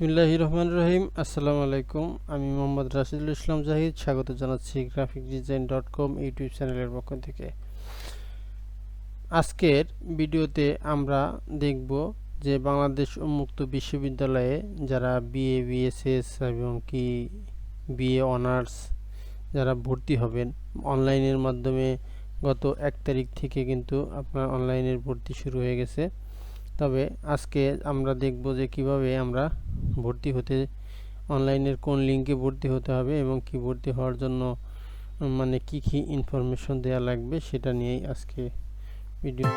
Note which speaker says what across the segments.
Speaker 1: বিসমিল্লাহির রহমানির রহিম। আসসালামু আলাইকুম। আমি মোহাম্মদ রাশিদুল ইসলাম জাহিদ স্বাগত জানাচ্ছি graphicdesign.com ইউটিউব চ্যানেলের পক্ষ থেকে। আজকের ভিডিওতে আমরা দেখব যে বাংলাদেশ উন্মুক্ত বিশ্ববিদ্যালয়ে যারা বিএ বিএসএস এবং কি বিএ অনার্স যারা ভর্তি হবেন অনলাইনের মাধ্যমে গত 1 তারিখ থেকে কিন্তু আপনার অনলাইনের ভর্তি শুরু হয়ে গেছে। তবে আজকে আমরা দেখব যে কিভাবে আমরা ভর্তি হতে অনলাইনের কোন লিংকে ভর্তি হতে হবে এবং কি ভর্তি হওয়ার জন্য মানে কি কি ইনফরমেশন দেওয়া লাগবে সেটা নিয়েই আজকে ভিডিও।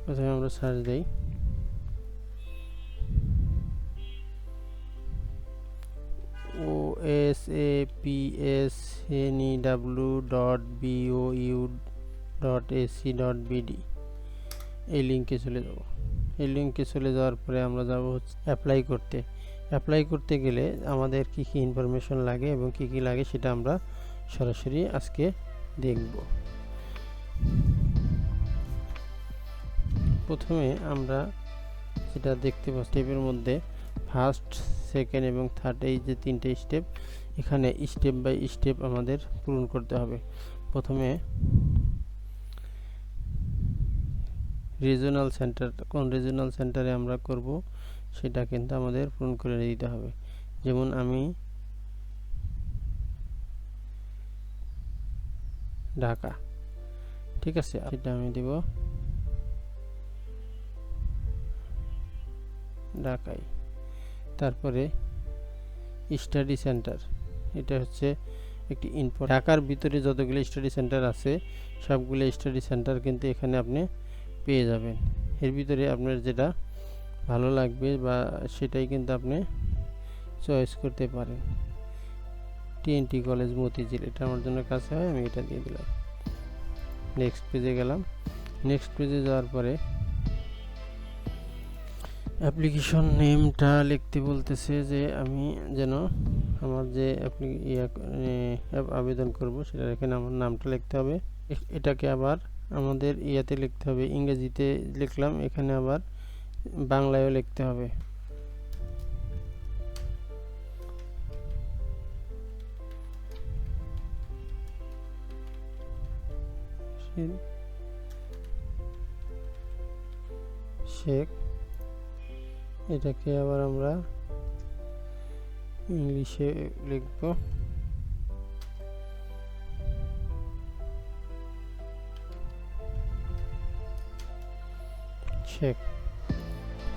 Speaker 1: প্রথমে আমরা সার্চ দেই osapsnew.bou.ac.bd এই লিংকে চলে যাব। এই লিংকে চলে যাওয়ার পরে আমরা যাব হচ্ছে অ্যাপ্লাই করতে। অ্যাপ্লাই করতে গেলে আমাদের কি কি ইনফরমেশন লাগে এবং কি কি লাগে সেটা আমরা সরাসরি আজকে দেখব। প্রথমে আমরা যেটা দেখতে পাচ্ছি স্টেপের মধ্যে ফার্স্ট, সেকেন্ড এবং থার্ড এই যে তিনটে স্টেপ, এখানে স্টেপ বাই স্টেপ আমাদের পূরণ করতে হবে। প্রথমে রিজিওনাল সেন্টার, কোন রিজিওনাল সেন্টারে আমরা করব সেটা কিন্তু আমাদের পূরণ করে দিতে হবে। যেমন আমি ঢাকা, ঠিক আছে, এটা আমি দেব ঢাকায়। তারপরে স্টাডি সেন্টার, এটা হচ্ছে একটি ঢাকার ভিতরে যতগুলো স্টাডি সেন্টার আছে সবগুলো স্টাডি সেন্টার কিন্তু এখানে আপনি পেয়ে যাবেন। এর ভিতরে আপনার যেটা ভালো লাগবে বা সেটাই কিন্তু আপনি চয়েস করতে পারেন। টিএনটি কলেজ মতিঝিল, এটা আমার জন্য কাছে হয়, আমি এটা দিয়ে দিলাম। নেক্সট পেজে গেলাম। নেক্সট পেজে যাওয়ার পরে অ্যাপ্লিকেশন নেমটা লিখতে বলতেছে যে আমি যেন আমার যে আবেদন করব সেটা এখানে আমার নামটা লিখতে হবে। এটাকে আবার আমাদের ইয়াতে লিখতে হবে, ইংরেজিতে লিখলাম, এখানে আবার বাংলায়ও লিখতে হবে। শেখ, এটাকে আবার আমরা ইংলিশে লিখব। শেখ,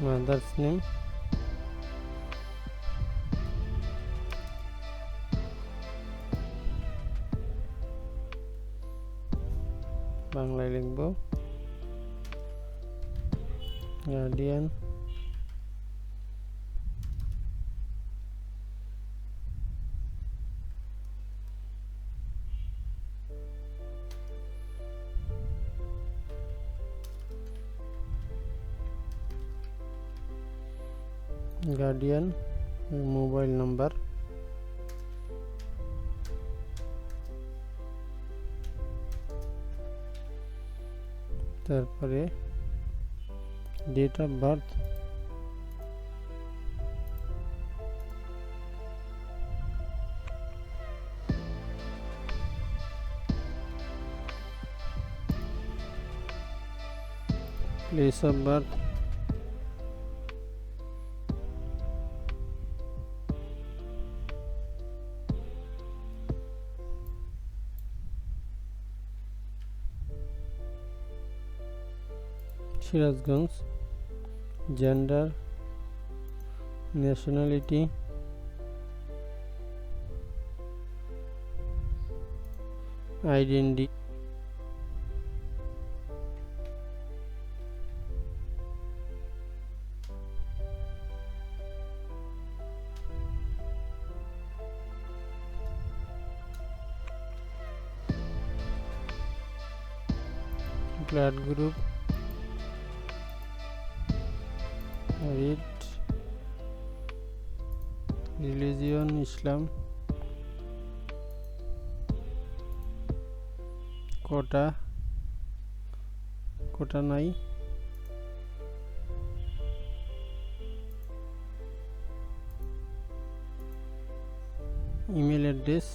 Speaker 1: মাদার্স নেম, বাংলায় লিখব। গার্ডিয়ান, গার্ডিয়ান মোবাইল নাম্বার, তারপরে date of birth, place of birth, Sirajganj, gender, nationality, identity, blood group, রেড রিলিজিয়ন ইসলাম, কোটা নাই, ইমেল অ্যাড্রেস,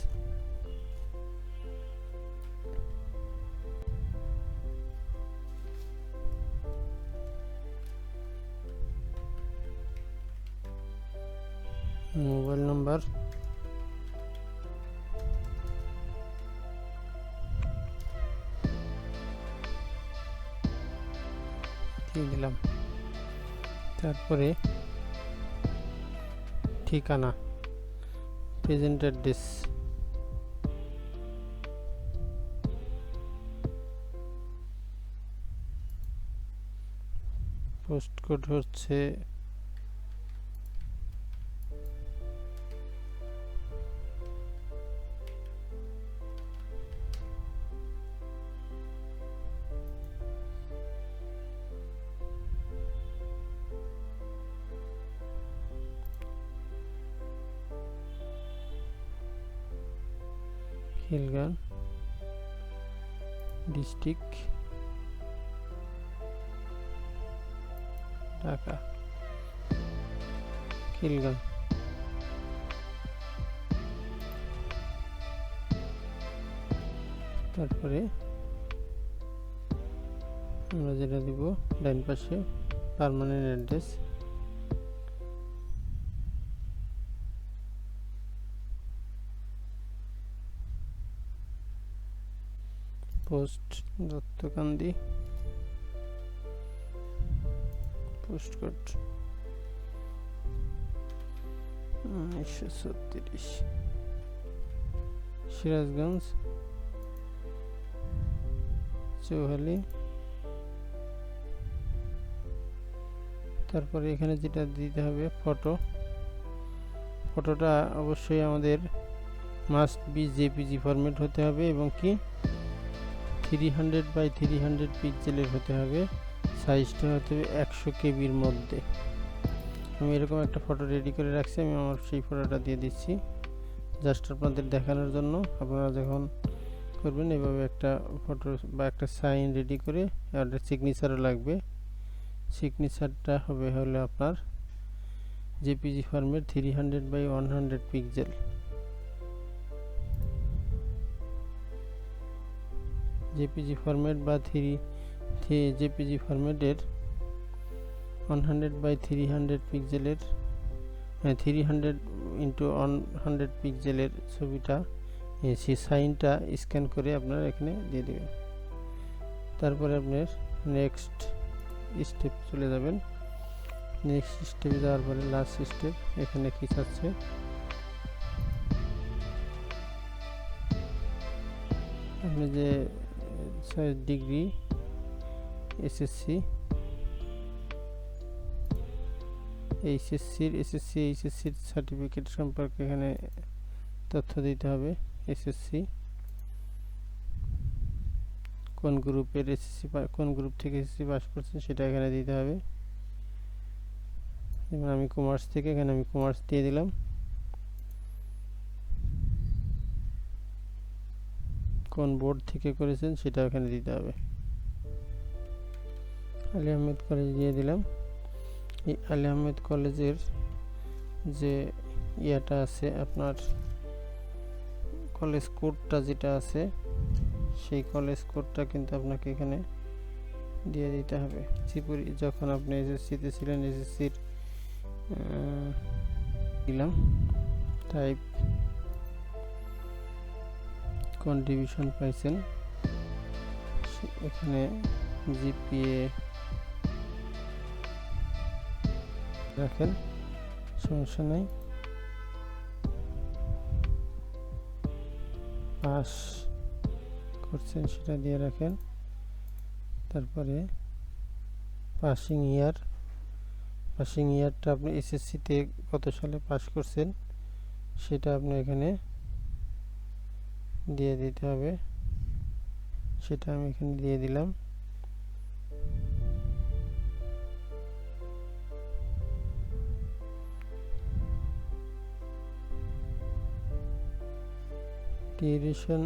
Speaker 1: মোবাইল নাম্বার, দিয়ে দিলাম। তারপরে ঠিকানা, প্রেজেন্ট অ্যাড্রেস, পোস্ট কোড হচ্ছে খিলগাঁও ডিস্ট্রিক্ট, ঢাকা। খিলগাঁও, তারপরে আমরা যেটা দিব ডান পাশে permanent address, post Dattakandi, post code 1936, Sirajganj, Chauhali. তারপরে এখানে যেটা দিতে হবে ফটোটা অবশ্যই আমাদের মাস্ট বি জেপিজি ফরম্যাট হতে হবে এবং কি 300 বাই 300 পিক্সেলের হতে হবে। সাইজটা হতে হবে 100 কেবির মধ্যে। আমি এরকম একটা ফটো রেডি করে রাখছি, আমি আমার সেই ফটোটা দিয়ে দিচ্ছি জাস্ট আপনাদের দেখানোর জন্য। আপনারা যখন করবেন এভাবে একটা ফটো বা একটা সাইন রেডি করে, আর সিগনেচারও লাগবে। সিগনেচারটা হলো আপনার JPG format 300 by 100 pixel. JPG format বা জেপিজি ফরম্যাটের 100 বাই 300 পিক্সেলের 300 ইন্টু 100 পিক্সেলের ছবিটা, সেই সাইনটা স্ক্যান করে আপনারা এখানে দিয়ে দেবেন। তারপরে আপনার নেক্সট স্টেপ চলে যাবেন। নেক্সট স্টেপে যাওয়ার পরে লাস্ট স্টেপ, এখানে কি চাচ্ছে আপনি যে ডিগ্রি এসএসসি এইচএসসির সার্টিফিকেট সম্পর্কে এখানে তথ্য দিতে হবে। এসএসসি কোন গ্রুপের কোন গ্রুপ থেকে এসএসসি পাস করছেন সেটা এখানে দিতে হবে। যেমন আমি কমার্স থেকে, এখানে আমি কমার্স দিয়ে দিলাম। কোন বোর্ড থেকে করেছেন সেটা এখানে দিতে হবে। আলী আহমেদ কলেজ দিয়ে দিলাম। এই আলী আহমেদ কলেজের যে ইয়াটা আছে আপনার কলেজ কোডটা যেটা আছে, সেই কলেজ কোডটা কিন্তু আপনাকে এখানে দিয়ে দিতে হবে। যখন আপনি এসএসসিতে ছিলেন, এসএসসির দিলাম টাইপ, কোন ডিভিশন পাইছেন এখানে জিপিএ রাখেন, সমস্যা নাই। পাস করছেন সেটা দিয়ে রাখেন। তারপরে পাসিং ইয়ারটা আপনি এসএসসিতে কত সালে পাস করছেন সেটা আপনি এখানে দিয়ে দিতে হবে। সেটা আমি এখানে দিয়ে দিলাম। ডিউরেশন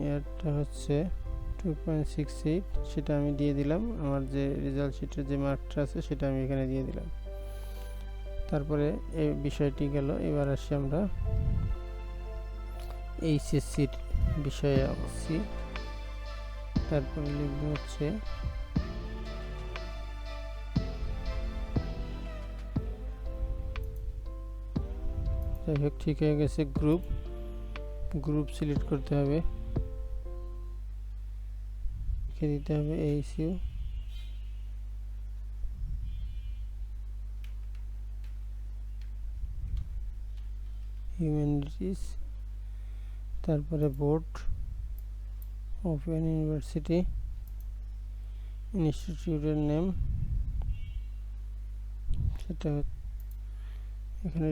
Speaker 1: ইয়ারটা হচ্ছে 2.68, সেটা আমি দিয়ে দিলাম। আমার যে রেজাল্ট শিটের যে মার্কটা আছে সেটা আমি এখানে দিয়ে দিলাম। তারপরে এই বিষয়টি গেল। এবার আসি আমরা এইচএসসির বিষয়ে আসছি। তারপরে লিখব হচ্ছে যাই হোক ঠিক হয়ে গেছে। গ্রুপ সিলেক্ট করতে হবে, লিখে দিতে হবে এইচইউ হিউম্যানিটিস। তারপরে বোর্ড ওপেন ইউনিভার্সিটি, ইনস্টিটিউটের নেম সেটা এখানে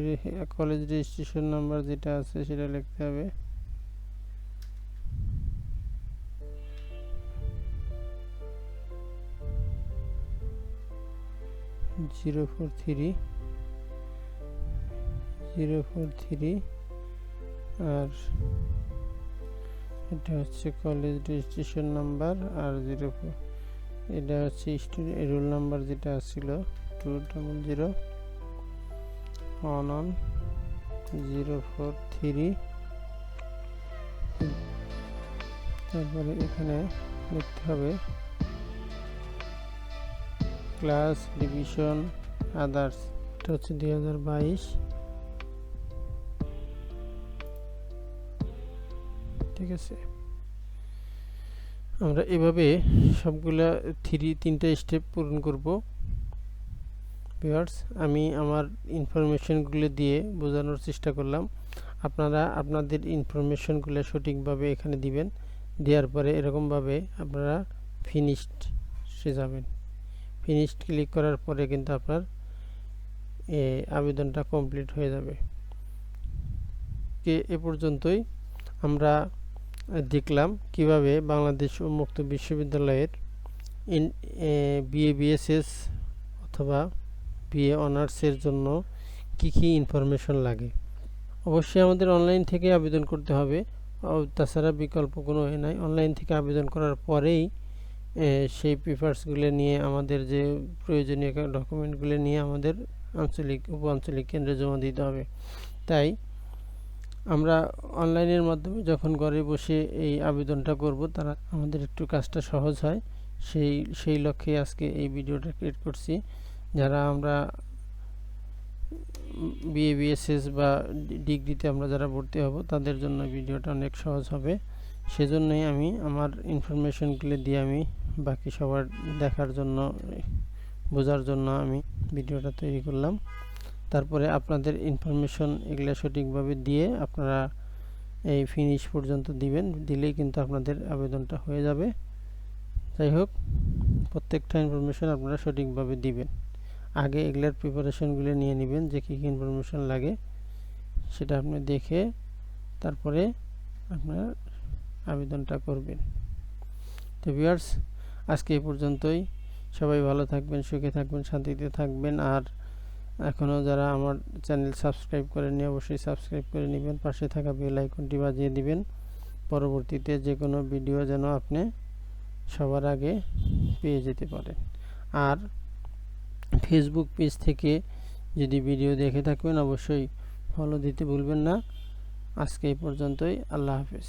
Speaker 1: কলেজ রেজিস্ট্রেশন নাম্বার যেটা আছে সেটা লিখতে হবে। জিরো ফোর থ্রি আর এটা হচ্ছে কলেজ রেজিস্ট্রেশন নাম্বার আর 04, এটা হচ্ছে স্টুডেন্ট রোল নাম্বার যেটা ছিল 200111043। তারপরে এখানে লিখতে হবে ক্লাস, ডিভিশন, আদার্স, এটা হচ্ছে 2022। ঠিক আছে, আমরা এভাবে সবগুলা তিনটা স্টেপ পূরণ করব। ভিউয়ার্স, আমি আমার ইনফরমেশনগুলো দিয়ে বোঝানোর চেষ্টা করলাম। আপনারা আপনাদের ইনফরমেশনগুলো সঠিকভাবে এখানে দিবেন। দেওয়ার পরে এরকমভাবে আপনারা ফিনিশডে যাবেন। ফিনিশড ক্লিক করার পরে কিন্তু আপনার আবেদনটা কমপ্লিট হয়ে যাবে। এ পর্যন্তই আমরা দেখলাম কিভাবে বাংলাদেশ উন্মুক্ত বিশ্ববিদ্যালয়ের বিএ বিএসএস অথবা বিএ অনার্সের জন্য কি কি ইনফরমেশন লাগে। অবশ্যই আমাদের অনলাইন থেকে আবেদন করতে হবে, তাছাড়া বিকল্প কোনো ওয়ে নাই। অনলাইন থেকে আবেদন করার পরেই সেই পেপারসগুলো নিয়ে আমাদের যে প্রয়োজনীয় ডকুমেন্টগুলো নিয়ে আমাদের উপ আঞ্চলিক কেন্দ্রে জমা দিতে হবে। তাই আমরা অনলাইনের মাধ্যমে যখন ঘরে বসে এই আবেদনটা করব, তারা আমাদের একটু কাজটা সহজ হয়। সেই লক্ষ্যে আজকে এই ভিডিওটা ক্রিয়েট করছি। যারা আমরা বিএ বিএসএস বা ডিগ্রিতে আমরা যারা ভর্তি হব তাদের জন্য ভিডিওটা অনেক সহজ হবে। সেজন্যই আমি আমার ইনফরমেশনগুলো দিয়ে আমি বাকি সবার দেখার জন্য, বোঝার জন্য আমি ভিডিওটা তৈরি করলাম। তারপরে আপনাদের ইনফরমেশন এগুলো সঠিকভাবে দিয়ে আপনারা এই ফিনিশ পর্যন্ত দিবেন, দিলেই কিন্তু আপনাদের আবেদনটা হয়ে যাবে। যাই হোক, প্রত্যেকটা ইনফরমেশন আপনারা সঠিকভাবে দিবেন। আগে এগুলার প্রিপারেশনগুলো নিয়ে নেবেন, যে কী কী ইনফরমেশন লাগে সেটা আপনি দেখে তারপরে আপনার আবেদনটা করবেন। তো ভিউয়ার্স, আজকে এই পর্যন্তই। সবাই ভালো থাকবেন, সুখে থাকবেন, শান্তিতে থাকবেন। আর এখনও যারা আমার চ্যানেল সাবস্ক্রাইব করেননি অবশ্যই সাবস্ক্রাইব করে নেবেন, পাশে থাকা বেল আইকনটি বাজিয়ে দিবেন। পরবর্তীতে যে কোনো ভিডিও যেন আপনি সবার আগে পেয়ে যেতে পারেন। আর ফেসবুক পেজ থেকে যদি ভিডিও দেখে থাকবেন অবশ্যই ফলো দিতে ভুলবেন না। আজকে এই পর্যন্তই। আল্লাহ হাফেজ।